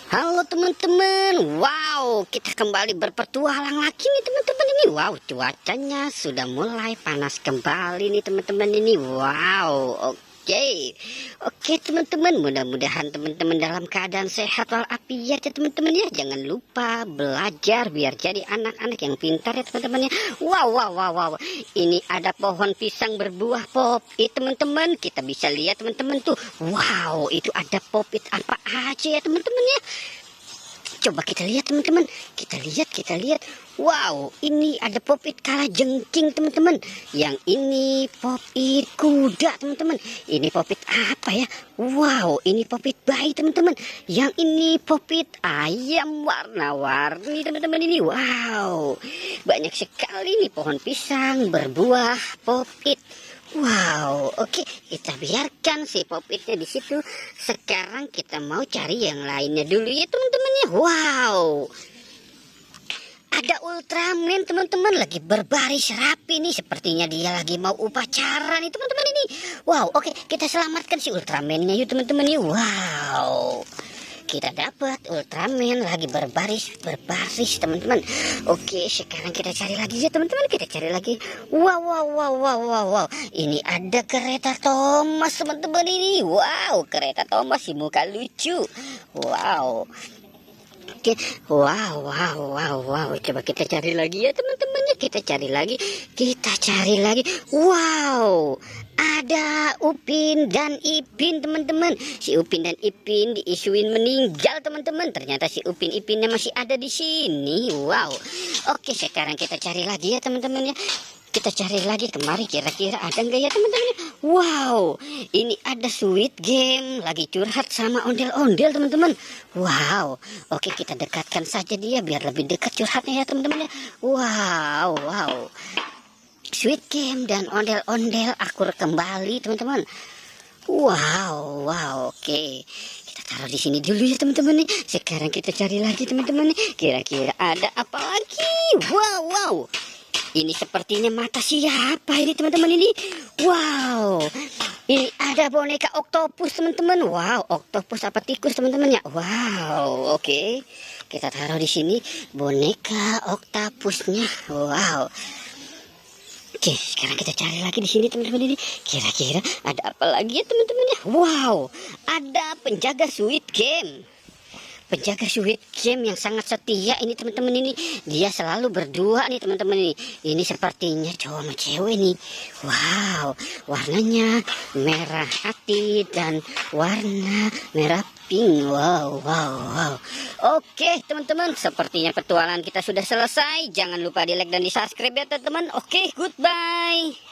Halo teman-teman, wow, kita kembali berpetualang lagi nih teman-teman ini. Wow, cuacanya sudah mulai panas kembali nih teman-teman ini. Wow, oke teman-teman, mudah-mudahan teman-teman dalam keadaan sehat walafiat ya teman-teman ya. Jangan lupa belajar biar jadi anak-anak yang pintar ya teman-teman ya. Wow, ini ada pohon pisang berbuah popit teman-teman. Kita bisa lihat teman-teman tuh. Wow, itu ada popit apa aja ya teman-teman ya. Coba kita lihat teman-teman, kita lihat. Wow, ini ada popit kalajengking teman-teman. Yang ini popit kuda teman-teman. Ini popit apa ya? Wow, ini popit bayi teman-teman. Yang ini popit ayam warna-warni teman-teman ini. Wow, banyak sekali nih pohon pisang berbuah popit. Wow, oke, kita biarkan si popitnya di situ. Sekarang kita mau cari yang lainnya dulu ya teman-teman ya. Wow, ada Ultraman teman-teman lagi berbaris rapi nih. Sepertinya dia lagi mau upacara nih teman-teman ini. Wow, oke, kita selamatkan si Ultramannya yuk teman-teman yuk. Wow, kita dapat Ultraman lagi berbaris teman-teman. Oke, sekarang kita cari lagi ya teman-teman, kita cari lagi. Wow, ini ada kereta Thomas teman-teman ini. Wow, kereta Thomas si muka lucu. Wow, oke, wow, coba kita cari lagi ya teman-teman ya, kita cari lagi. Wow, ada Upin dan Ipin teman-teman. Si Upin dan Ipin diisuin meninggal teman-teman. Ternyata si Upin Ipinnya masih ada di sini. Wow, oke, sekarang kita cari lagi ya teman-teman ya. Kita cari lagi kemari, kira-kira ada nggak ya teman-teman. Wow, ini ada Sweet Game lagi curhat sama ondel-ondel teman-teman. Wow, oke, kita dekatkan saja dia biar lebih dekat curhatnya ya teman-teman ya. Wow, Sweet Game dan ondel-ondel akur kembali teman-teman. Wow, oke, kita taruh di sini dulu ya teman-teman nih. Sekarang kita cari lagi teman-teman nih, kira-kira ada apa lagi. Wow, ini sepertinya mata siapa ini teman-teman ini. Wow, ini ada boneka oktopus teman-teman. Wow, oktopus apa tikus teman-teman ya. Wow, oke, kita taruh di sini boneka oktopusnya. Wow, oke, sekarang kita cari lagi di sini teman-teman ini. Kira-kira ada apa lagi ya teman-teman ya. Wow, ada penjaga Sweet Game. Penjaga Sweet Game yang sangat setia ini teman-teman ini. Dia selalu berdua nih teman-teman ini. Ini sepertinya cowok sama cewek nih. Wow, warnanya merah hati dan warna merah pink. Wow. Oke teman-teman, sepertinya petualangan kita sudah selesai. Jangan lupa di like dan di subscribe ya teman-teman. Oke, goodbye.